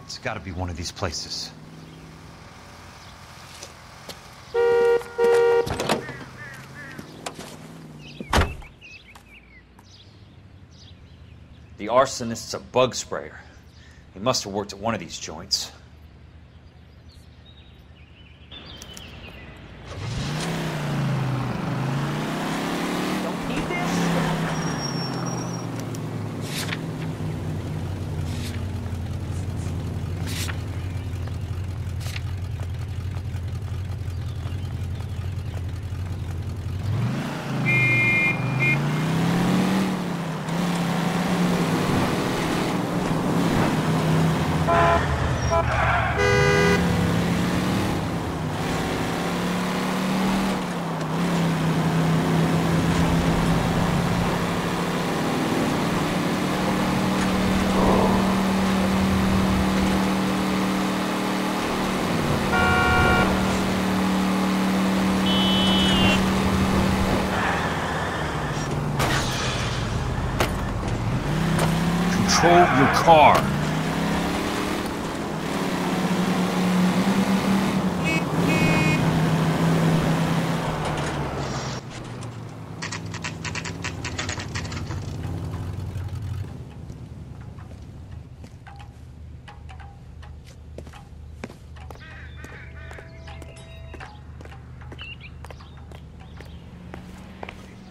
It's gotta be one of these places. The arsonist's a bug sprayer. He must have worked at one of these joints. Don't need this? Control your car.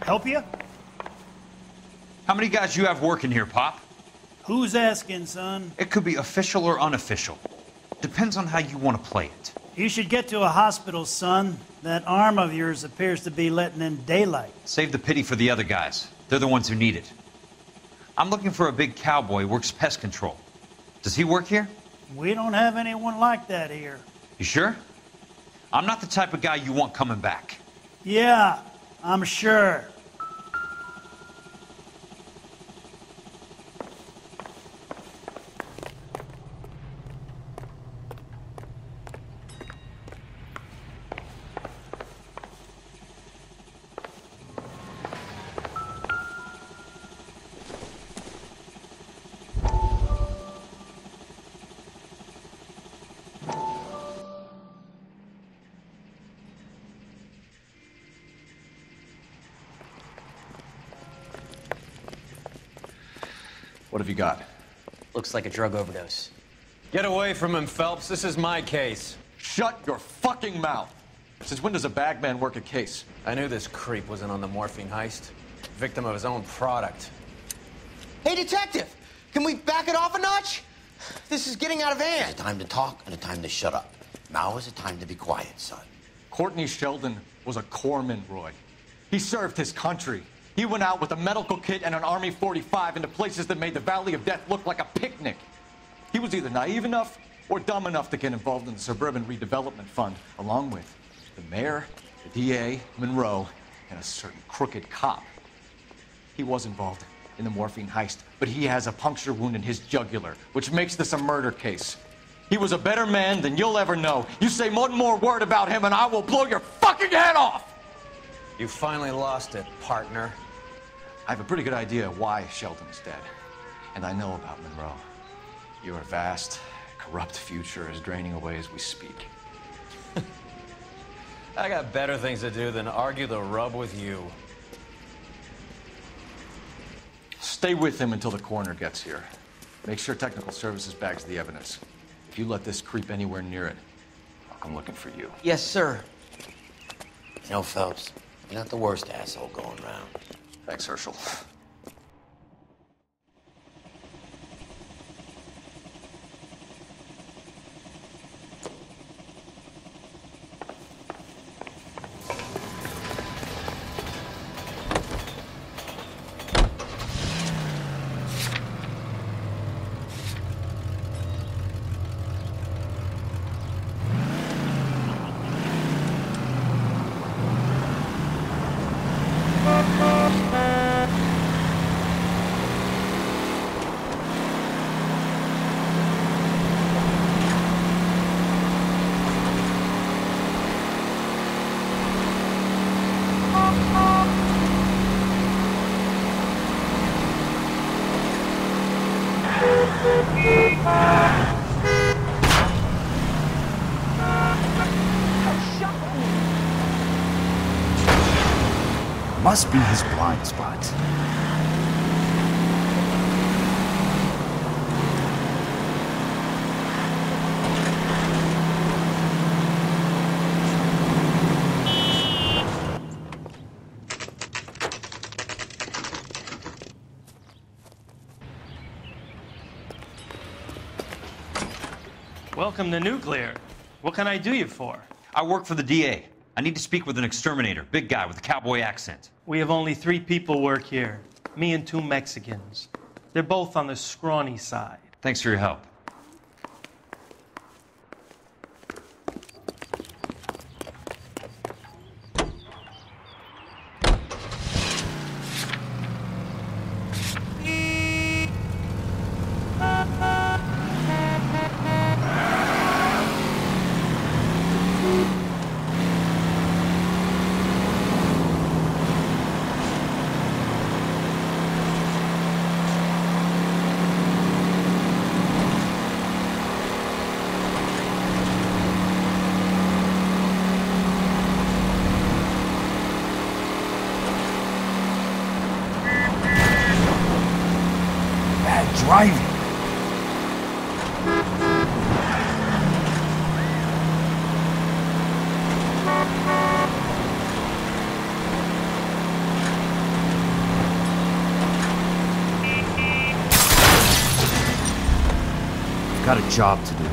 Help you? How many guys you have working here, Pop? Who's asking, son? It could be official or unofficial. Depends on how you want to play it. You should get to a hospital, son. That arm of yours appears to be letting in daylight. Save the pity for the other guys. They're the ones who need it. I'm looking for a big cowboy who works pest control. Does he work here? We don't have anyone like that here. You sure? I'm not the type of guy you want coming back. Yeah, I'm sure. What have you got? Looks like a drug overdose. Get away from him, Phelps. This is my case. Shut your fucking mouth! Since when does a bagman work a case? I knew this creep wasn't on the morphine heist. Victim of his own product. Hey, detective! Can we back it off a notch? This is getting out of hand. There's a time to talk and a time to shut up. Now is a time to be quiet, son. Courtney Sheldon was a corpsman, Roy. He served his country. He went out with a medical kit and an Army 45 into places that made the Valley of Death look like a picnic. He was either naive enough or dumb enough to get involved in the Suburban Redevelopment Fund, along with the mayor, the DA, Monroe, and a certain crooked cop. He was involved in the morphine heist, but he has a puncture wound in his jugular, which makes this a murder case. He was a better man than you'll ever know. You say one more word about him and I will blow your fucking head off! You finally lost it, partner. I have a pretty good idea why Sheldon is dead. And I know about Monroe. Your vast, corrupt future is draining away as we speak. I got better things to do than argue the rub with you. Stay with him until the coroner gets here. Make sure technical services bags the evidence. If you let this creep anywhere near it, I'll come looking for you. Yes, sir. You know, Phelps, you're not the worst asshole going around. Thanks, Herschel. Must be his blind spot. Welcome to Nuclear. What can I do you for? I work for the DA. I need to speak with an exterminator, big guy with a cowboy accent. We have only 3 people work here. Me and 2 Mexicans. They're both on the scrawny side. Thanks for your help. Driving. I've got a job to do.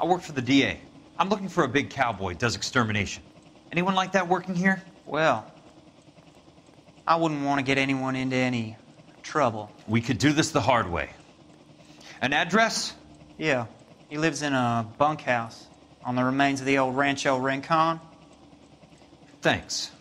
I work for the DA. I'm looking for a big cowboy, does extermination. Anyone like that working here? Well, I wouldn't want to get anyone into any trouble. We could do this the hard way. An address? Yeah, he lives in a bunkhouse on the remains of the old Rancho Rincon. Thanks.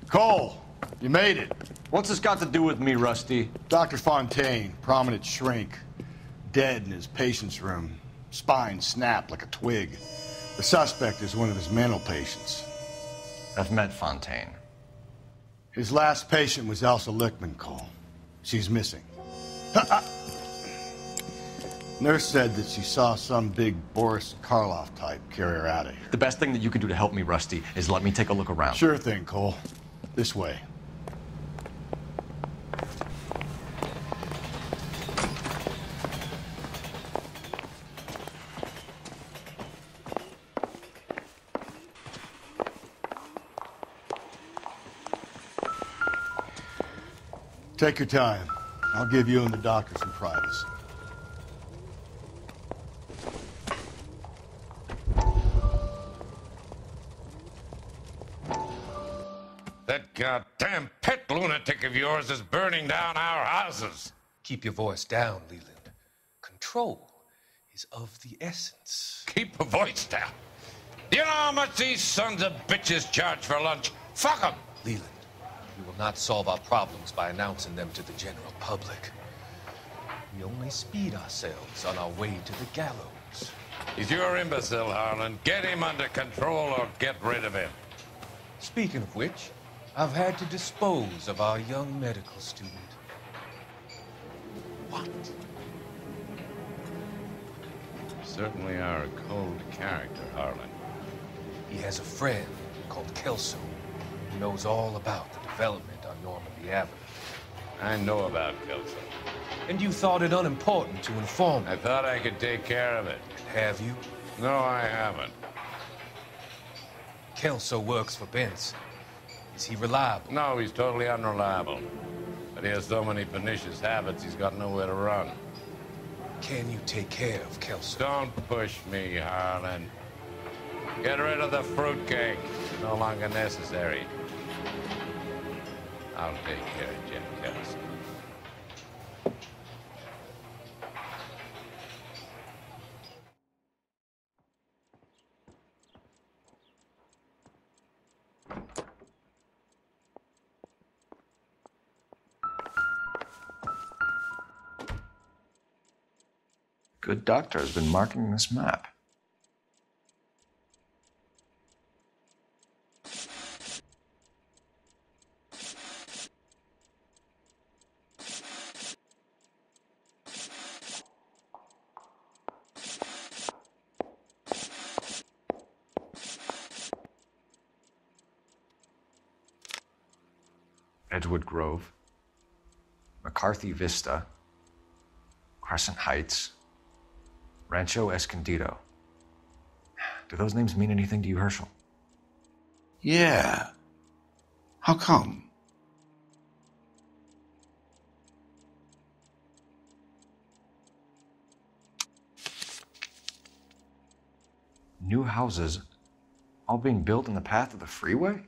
Cole, you made it. What's this got to do with me, Rusty? Dr. Fontaine, prominent shrink, dead in his patient's room, spine snapped like a twig. The suspect is one of his mental patients. I've met Fontaine. His last patient was Elsa Lichtman, Cole. She's missing. Nurse said that she saw some big Boris Karloff type carry her out of here. The best thing that you can do to help me, Rusty, is let me take a look around. Sure thing, Cole. This way. Take your time. I'll give you and the doctor some privacy. That goddamn pet lunatic of yours is burning down our houses. Keep your voice down, Leland. Control is of the essence. Keep your voice down. Do you know how much these sons of bitches charge for lunch? Fuck them! Leland, we will not solve our problems by announcing them to the general public. We only speed ourselves on our way to the gallows. He's your imbecile, Harlan. Get him under control or get rid of him. Speaking of which, I've had to dispose of our young medical student. What? Certainly are a cold character, Harlan. He has a friend called Kelso who knows all about the development on Normandy Avenue. I know about Kelso. And you thought it unimportant to inform me. I thought I could take care of it. Have you? No, I haven't. Kelso works for Benson. Is he reliable? No, he's totally unreliable. But he has so many pernicious habits, he's got nowhere to run. Can you take care of Kelso? Don't push me, Harlan. Get rid of the fruitcake. It's no longer necessary. I'll take care of Jim Kelso. Good doctor has been marking this map. Edgewood Grove, McCarthy Vista, Crescent Heights, Rancho Escondido. Do those names mean anything to you, Herschel? Yeah. How come? New houses all being built in the path of the freeway?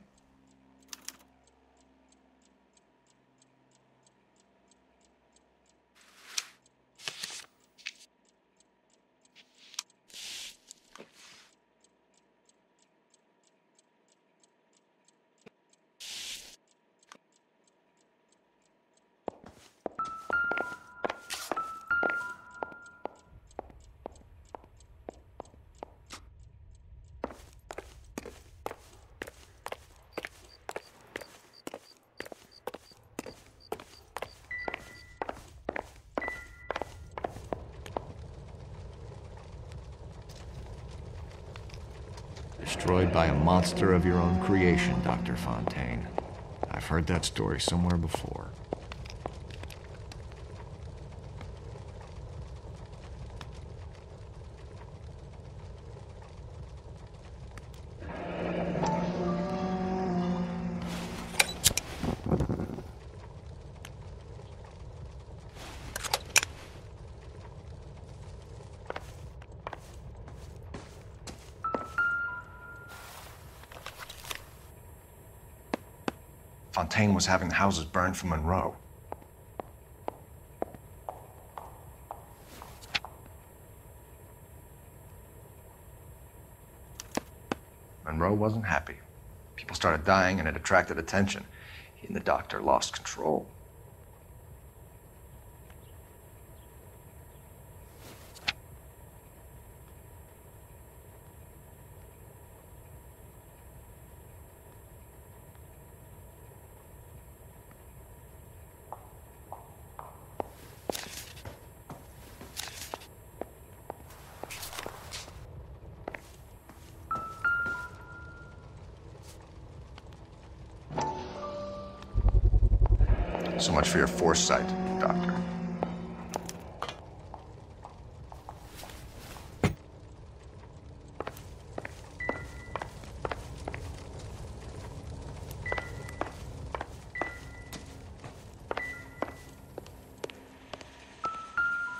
Destroyed by a monster of your own creation, Dr. Fontaine. I've heard that story somewhere before. Fontaine was having the houses burned for Monroe. Monroe wasn't happy. People started dying and it attracted attention. He and the doctor lost control. So much for your foresight, Doctor.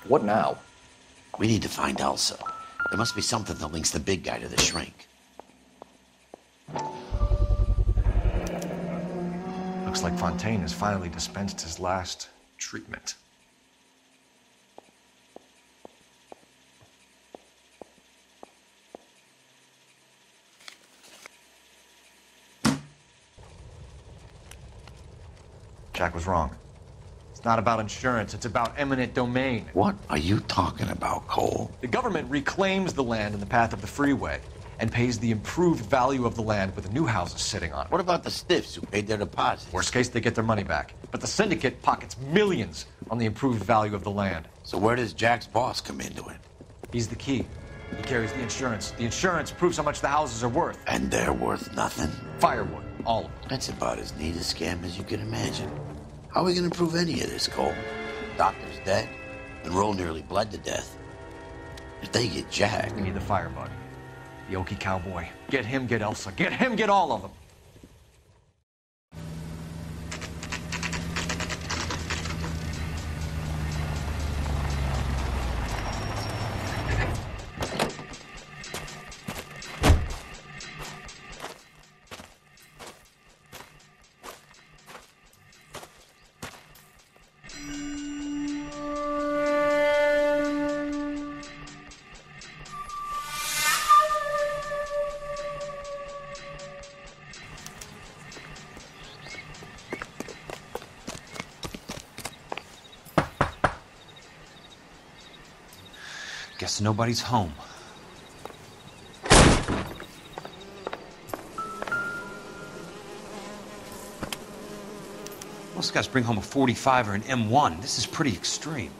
What now? We need to find Elsa. There must be something that links the big guy to the shrink. Looks like Fontaine has finally dispensed his last treatment. Jack was wrong. It's not about insurance, it's about eminent domain. What are you talking about, Cole? The government reclaims the land in the path of the freeway and pays the improved value of the land with the new houses sitting on it. What about the stiffs who paid their deposits? Worst case, they get their money back. But the syndicate pockets millions on the improved value of the land. So where does Jack's boss come into it? He's the key. He carries the insurance. The insurance proves how much the houses are worth. And they're worth nothing? Firewood, all of them. That's about as neat a scam as you can imagine. How are we gonna prove any of this, Cole? Doctor's dead. Monroe nearly bled to death. If they get Jack... We need the firebug. The Okie cowboy. Get him, get Elsa. Get him, get all of them. Guess nobody's home. Most guys bring home a 45 or an M1. This is pretty extreme.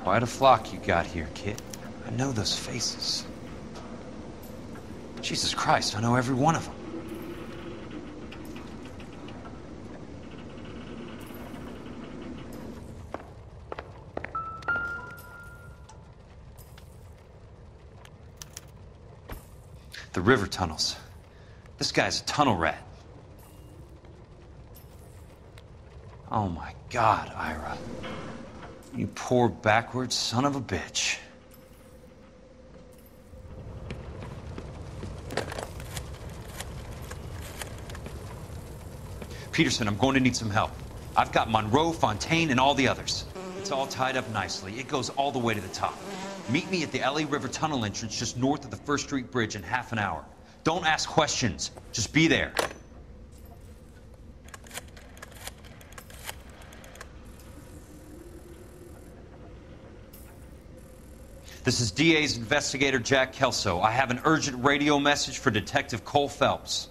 Quite a flock you got here, kid. I know those faces. Jesus Christ, I know every one of them. The river tunnels. This guy's a tunnel rat. Oh my God, Ira. You poor backwards son of a bitch. Peterson, I'm going to need some help. I've got Monroe, Fontaine, and all the others. It's all tied up nicely. It goes all the way to the top. Meet me at the LA River Tunnel entrance just north of the First Street Bridge in half an hour. Don't ask questions. Just be there. This is DA's investigator Jack Kelso. I have an urgent radio message for Detective Cole Phelps.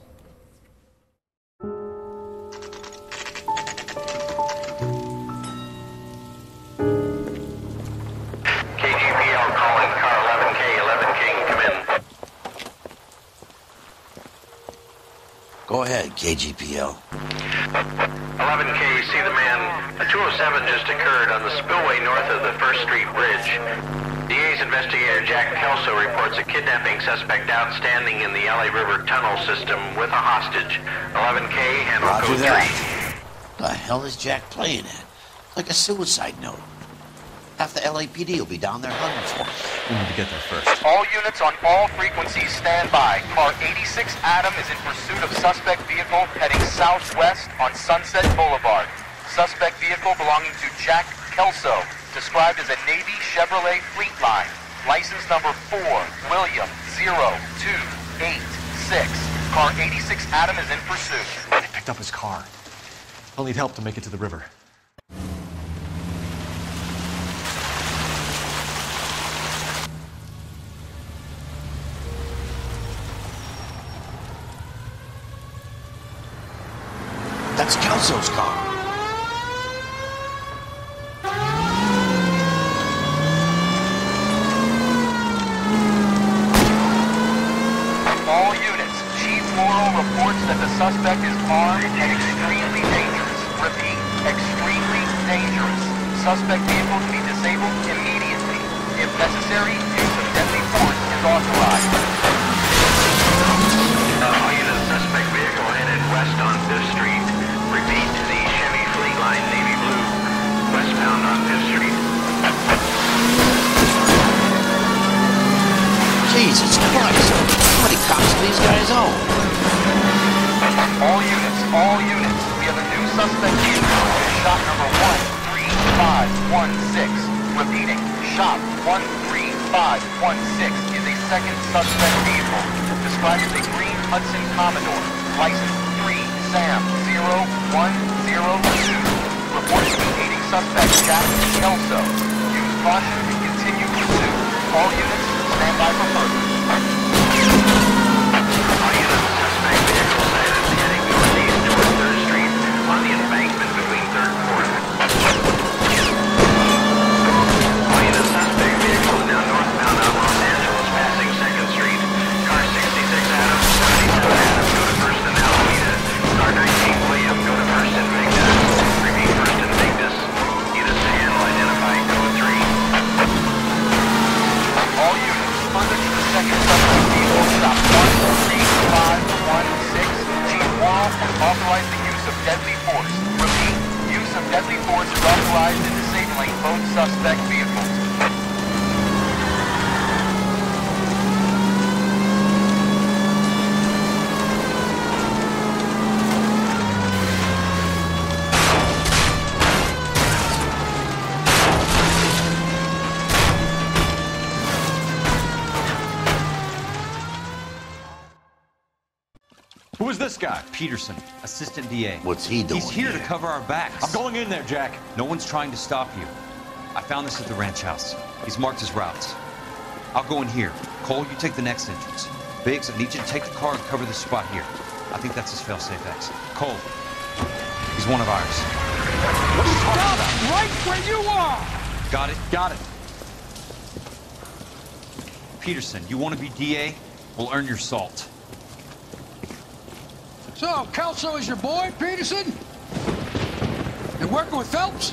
KGPL calling car 11K, 11K, come in. Go ahead, KGPL. 11K, see the man. A 207 just occurred on the spillway north of the First Street Bridge. DA's investigator Jack Kelso reports a kidnapping suspect outstanding in the LA River tunnel system with a hostage. 11K, handle Roger code that. 3. The hell is Jack playing at? Like a suicide note. Half the LAPD will be down there hunting for him. We need to get there first. All units on all frequencies stand by. Car 86 Adam is in pursuit of suspect vehicle heading southwest on Sunset Boulevard. Suspect vehicle belonging to Jack Kelso, described as a Navy Chevrolet Fleetline. License number 4, William 0286. Car 86 Adam is in pursuit. They picked up his car. I'll need help to make it to the river. That's Kelso's car. All units, Chief Laurel reports that the suspect is armed and extremely dangerous. Repeat, extremely dangerous. Suspect vehicle to be disabled immediately. If necessary, use of deadly force is authorized. All units, suspect vehicle headed west on 5th Street. Repeat, the Chevy Fleetline Navy Blue. Westbound on 5th Street. Jesus Christ. How many cops do these guys own? All units, we have a new suspect vehicle. Shop number 13516. Repeating, shop 13516 is a second suspect vehicle, described as a green Hudson Commodore, license 3 Sam 0102. Reported to be aiding suspect Jack Kelso. Use caution and continue pursuit. All units, stand by for further. All units, suspect vehicle sighted heading northeast toward 3rd Street on the embankment between 3rd and 4th. All units, suspect vehicle use of deadly force. Repeat, use of deadly force is authorized in disabling both suspect vehicles. Who is this guy? Peterson, assistant DA. What's he doing He's here to here? cover our backs. I'm going in there, Jack. No one's trying to stop you. I found this at the ranch house. He's marked his routes. I'll go in here. Cole, you take the next entrance. Biggs, I need you to take the car and cover this spot here. I think that's his fail-safe exit. Cole, he's one of ours. What are you talking about? Right where you are! Got it? Got it. Peterson, you want to be DA? We'll earn your salt. So, Kelso is your boy, Peterson? And working with Phelps?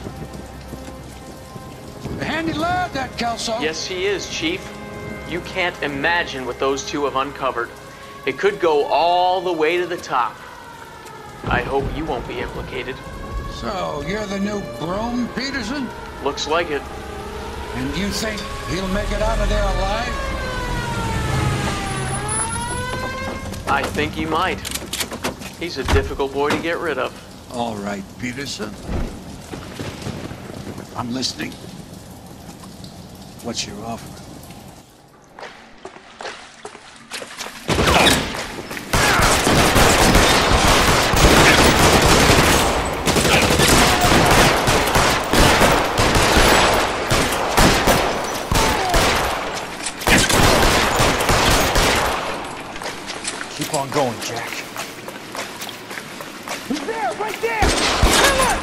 A handy lad, that Kelso. Yes, he is, Chief. You can't imagine what those two have uncovered. It could go all the way to the top. I hope you won't be implicated. So, you're the new broom, Peterson? Looks like it. And you think he'll make it out of there alive? I think he might. He's a difficult boy to get rid of. All right, Peterson. I'm listening. What's your offer? Keep on going, Jack. He's there, right there! Kill him!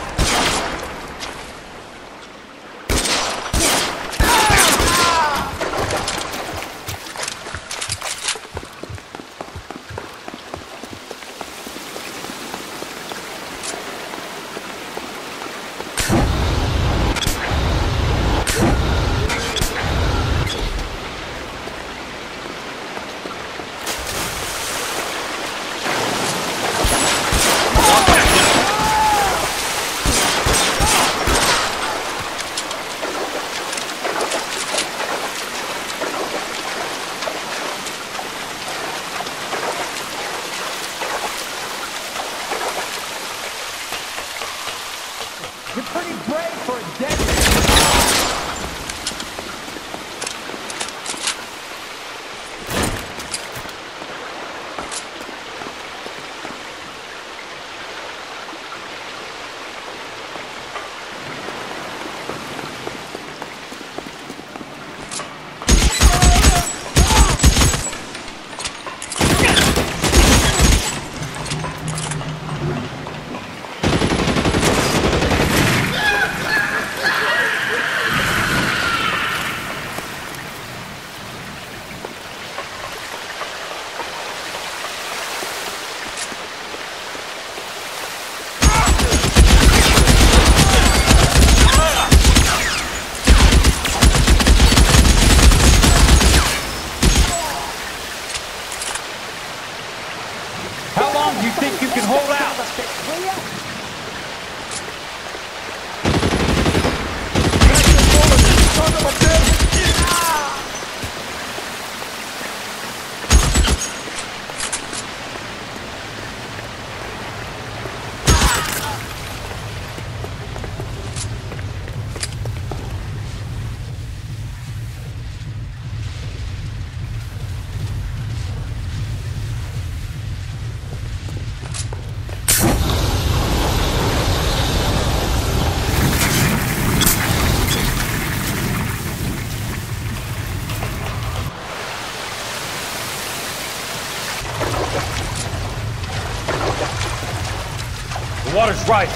The water's right.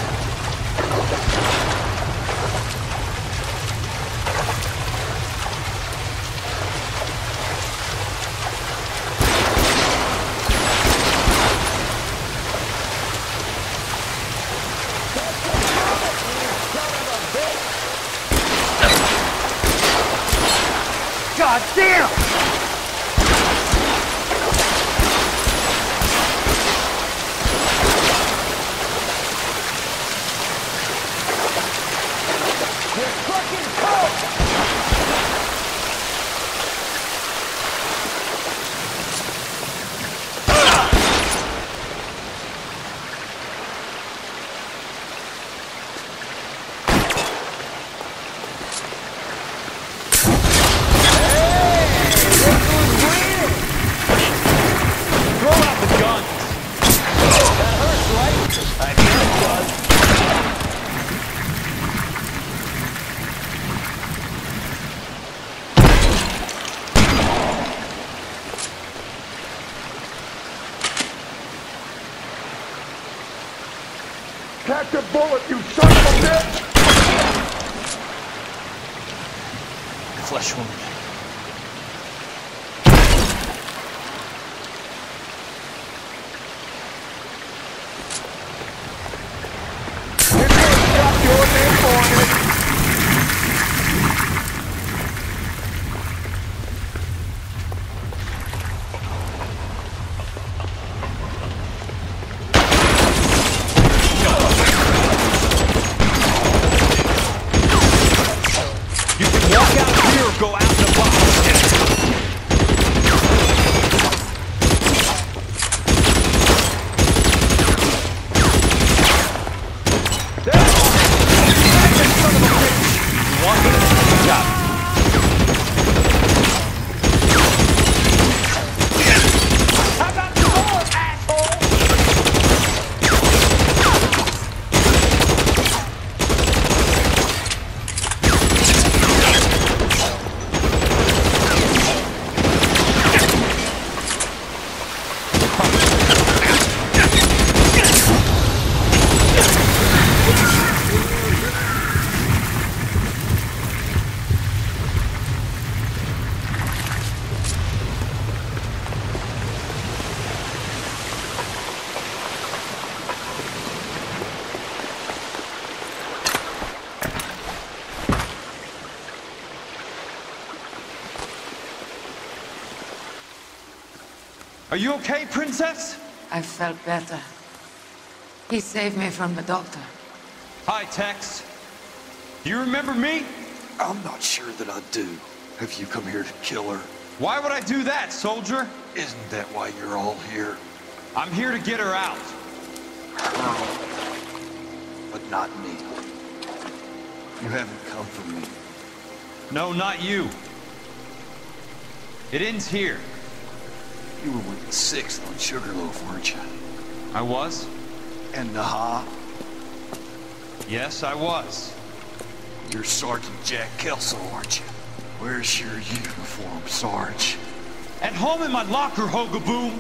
God damn! radioactive bullet, you son of a bitch! Flesh wound. Are you okay, Princess? I felt better. He saved me from the doctor. Hi, Tex. Do you remember me? I'm not sure that I do. Have you come here to kill her? Why would I do that, soldier? Isn't that why you're all here? I'm here to get her out. Her. But not me. You haven't come for me. No, not you. It ends here. You were with the 6th on Sugarloaf, weren't you? I was? And Naha? Yes, I was. You're Sergeant Jack Kelso, aren't you? Where's your uniform, Sarge? At home in my locker, Hogaboom.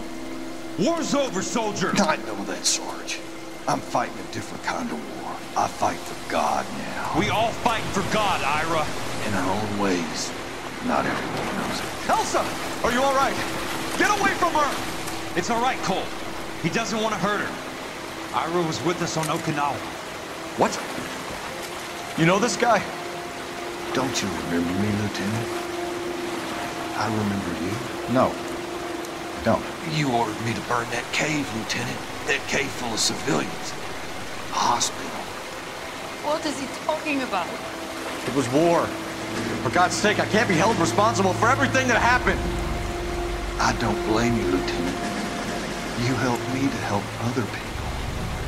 War's over, soldier. I know that, Sarge. I'm fighting a different kind of war. I fight for God now. We all fight for God, Ira. In our own ways. Not everyone knows it. Elsa! Are you all right? Get away from her! It's all right, Cole. He doesn't want to hurt her. Ira was with us on Okinawa. What? You know this guy? Don't you remember me, Lieutenant? I remember you. No. Don't. You ordered me to burn that cave, Lieutenant. That cave full of civilians. A hospital. What is he talking about? It was war. For God's sake, I can't be held responsible for everything that happened. I don't blame you, Lieutenant. You helped me to help other people.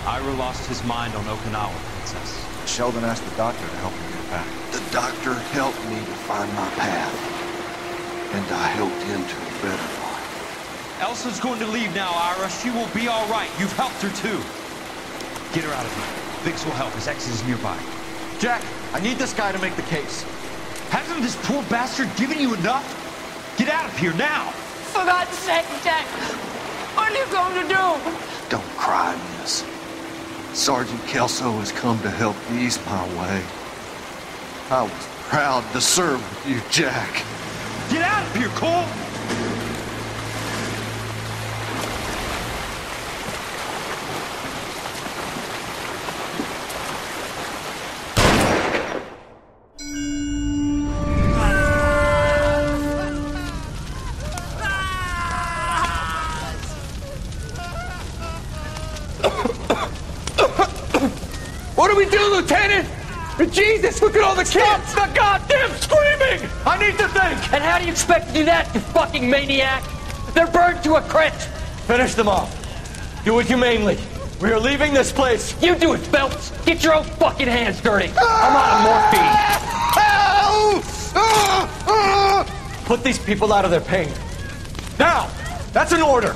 Ira lost his mind on Okinawa, Princess. Sheldon asked the doctor to help him get back. The doctor helped me to find my path. And I helped him to a better life. Elsa's going to leave now, Ira. She will be all right. You've helped her, too. Get her out of here. Viggs will help. His ex is nearby. Jack, I need this guy to make the case. Hasn't this poor bastard given you enough? Get out of here now! For God's sake, Jack! What are you going to do? Don't cry, miss. Sergeant Kelso has come to help ease my way. I was proud to serve with you, Jack. Get out of here, Cole! What do we do, Lieutenant? Jesus, look at all the kids! Stop the goddamn screaming! I need to think! And how do you expect to do that, you fucking maniac? They're burned to a crisp! Finish them off. Do it humanely. We are leaving this place. You do it, Phelps! Get your own fucking hands dirty! I'm out of morphine! Put these people out of their pain. Now! That's an order!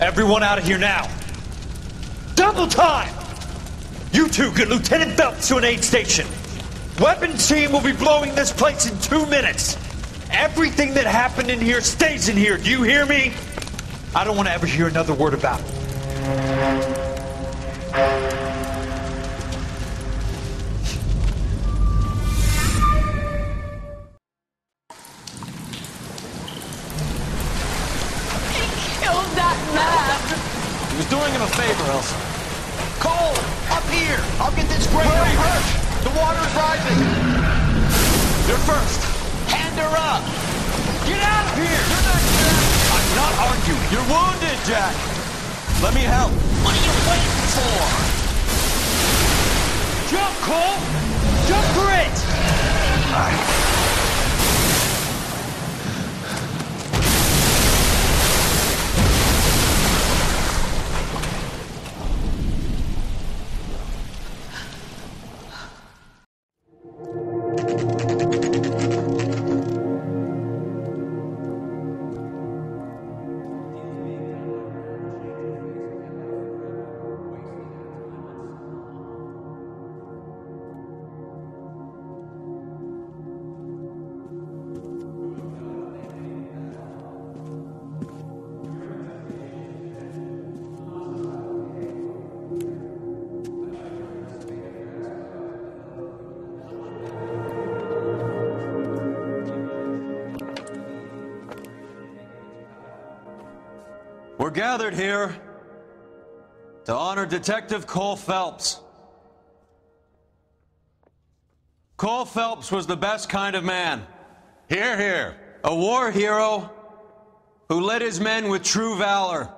Everyone out of here now. Double time! You two get Lieutenant Phelps to an aid station. Weapons team will be blowing this place in 2 minutes. Everything that happened in here stays in here. Do you hear me? I don't want to ever hear another word about it. Killed that man! He was doing him a favor, Elsa. Cole! Up here! I'll get this grader! Hurry! The water is rising! You're first! Hand her up! Get out of here! You're not Jack! I'm not arguing. You're wounded, Jack! Let me help. What are you waiting for? Jump, Cole! Jump for it! All right. We're gathered here to honor Detective Cole Phelps. Cole Phelps was the best kind of man. Hear, hear. A war hero who led his men with true valor.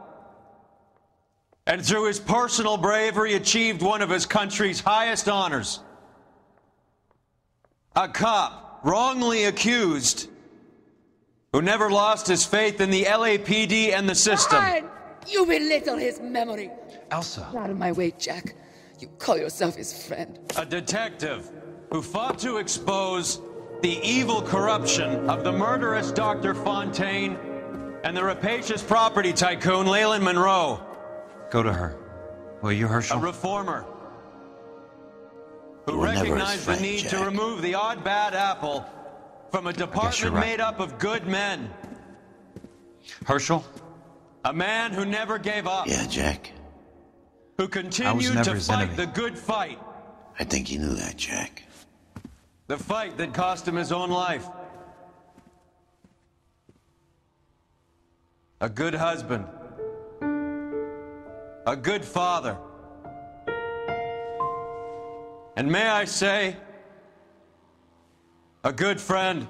And through his personal bravery achieved one of his country's highest honors. A cop wrongly accused who never lost his faith in the LAPD and the system. Fine. You belittle his memory. Elsa. Out of my way, Jack. You call yourself his friend. A detective who fought to expose the evil corruption of the murderous Dr. Fontaine and the rapacious property tycoon Leland Monroe. Go to her. Will you, Herschel? A reformer who recognized the need to remove the odd bad apple from a department made up of good men. Herschel? A man who never gave up. Yeah, Jack. Who continued to fight enemy. the good fight. I think you knew that, Jack. The fight that cost him his own life. A good husband. A good father. And may I say, a good friend.